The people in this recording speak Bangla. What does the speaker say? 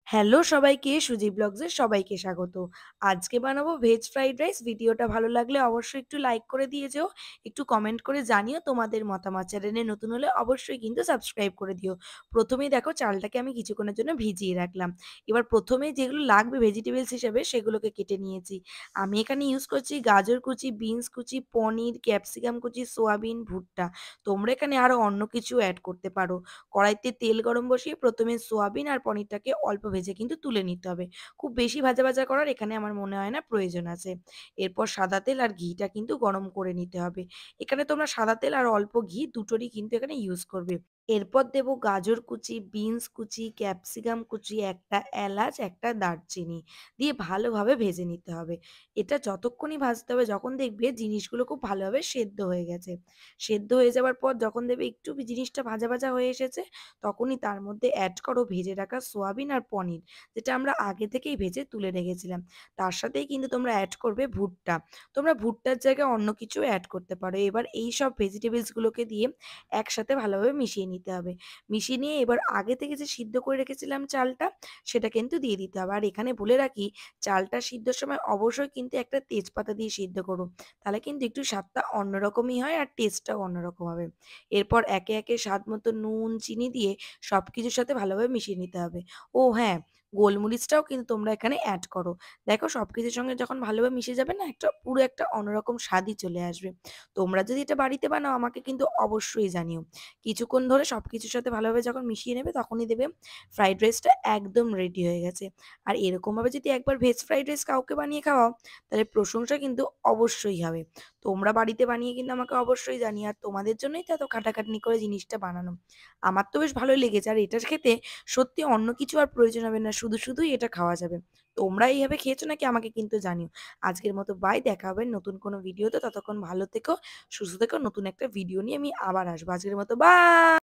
হ্যালো সবাইকে, সুজি ব্লগসের সবাইকে স্বাগত। আজকে বানাবো ভেজ ফ্রাইড রাইস। ভিডিওটা ভালো লাগলে অবশ্যই একটু লাইক করে দিয়ে যেও। একটু কমেন্ট করে জানিও তোমাদের মতামত। চ্যানেলে নতুন হলে অবশ্যই কিন্তু সাবস্ক্রাইব করে দিও। প্রথমেই দেখো চালটাকে আমি কিছুক্ষণের জন্য ভিজিয়ে রাখলাম। এবার প্রথমে যেগুলো লাগবে ভেজিটেবলস হিসেবে সেগুলোকে কেটে নিয়েছি। আমি এখানে ইউজ করছি গাজর কুচি, বিনস কুচি, পনির, ক্যাপসিকাম কুচি, সোয়াবিন, ভুট্টা। তোমরা এখানে আরো অন্য কিছু অ্যাড করতে পারো। কড়াইতে তেল গরম বসিয়ে প্রথমে সোয়াবিন আর পনিরটাকে অল্প ভেজে কিন্তু তুলে নিতে হবে। খুব বেশি ভাজা ভাজা করার এখানে আমার মনে হয় না প্রয়োজন আছে। এরপর সাদা তেল আর ঘিটা কিন্তু গরম করে নিতে হবে। এখানে তোমরা সাদা তেল আর অল্প ঘি দুটোরই কিন্তু এখানে ইউজ করবে। এরপর দেবো গাজর কুচি, বিনস কুচি, ক্যাপসিকাম কুচি, একটা এলাচ, একটা দারচিনি দিয়ে ভালোভাবে ভেজে নিতে হবে। এটা যতক্ষণই ভাজতে হবে যখন দেখবে জিনিসগুলো খুব ভালোভাবে সেদ্ধ হয়ে গেছে। সেদ্ধ হয়ে যাওয়ার পর যখন দেখবে একটু জিনিসটা ভাজা ভাজা হয়ে এসেছে, তখনই তার মধ্যে অ্যাড করো ভেজে রাখা সোয়াবিন আর পনির, যেটা আমরা আগে থেকেই ভেজে তুলে রেখেছিলাম। তার সাথেই কিন্তু তোমরা অ্যাড করবে ভুট্টা। তোমরা ভুট্টার জায়গায় অন্য কিছু অ্যাড করতে পারো। এবার এই সব ভেজিটেবলস গুলোকে দিয়ে একসাথে ভালোভাবে মিশিয়ে নিতে হবে। মিশিয়ে নিয়ে এবার আগে থেকে যে সিদ্ধ করে রেখেছিলাম চালটা, সেটা কিন্তু দিয়ে দিতে হবে। আর এখানে বলে রাখি, চালটা সিদ্ধর সময় অবশ্যই কিন্তু একটা তেজপাতা দিয়ে সিদ্ধ করো। তাহলে কিন্তু একটু স্বাদটা অন্যরকমই হয় আর টেস্টটাও অন্যরকম হবে। এরপর একে একে স্বাদ মতো নুন, চিনি দিয়ে সবকিছুর সাথে ভালোভাবে মিশিয়ে নিতে হবে। ও হ্যাঁ, গোলমরিচটাও কিন্তু তোমরা এখানে অ্যাড করো। দেখো সবকিছুর সঙ্গে যখন ভালোভাবে মিশে যাবে না, পুরো একটা অন্যরকম স্বাদই চলে আসবে। তোমরা যদি এটা বাড়িতে বানাও আমাকে কিন্তু অবশ্যই জানিও। কিছুক্ষণ ধরে সবকিছুর সাথে ভালোভাবে যখন মিশিয়ে নেবে তখনই দেবে ফ্রাইড রাইসটা একদম রেডি হয়ে গেছে। আর এরকমভাবে যদি একবার ভেজ ফ্রাইড রাইস কাউকে বানিয়ে খাওয়াও, তাহলে প্রশংসা কিন্তু অবশ্যই হবে। তোমরা বাড়িতে বানিয়ে কিন্তু আমাকে অবশ্যই জানিও। আর তোমাদের জন্যই তো এত খাটাখাটনি করে জিনিসটা বানানো। আমার তো বেশ ভালোই লেগেছে। আর এটা খেতে সত্যি অন্য কিছু আর প্রয়োজন হবে না। শুধুই এটা খাওয়া যাবে। তোমরা এইভাবে খেয়েছো নাকি আমাকে কিন্তু জানিও। আজকের মতো বাই। দেখা হবে নতুন কোনো ভিডিওতে। ততক্ষণ ভালো থেকো, সুস্থ থেকো। নতুন একটা ভিডিও নিয়ে আমি আবার আসবো। আজকের মতো বাই।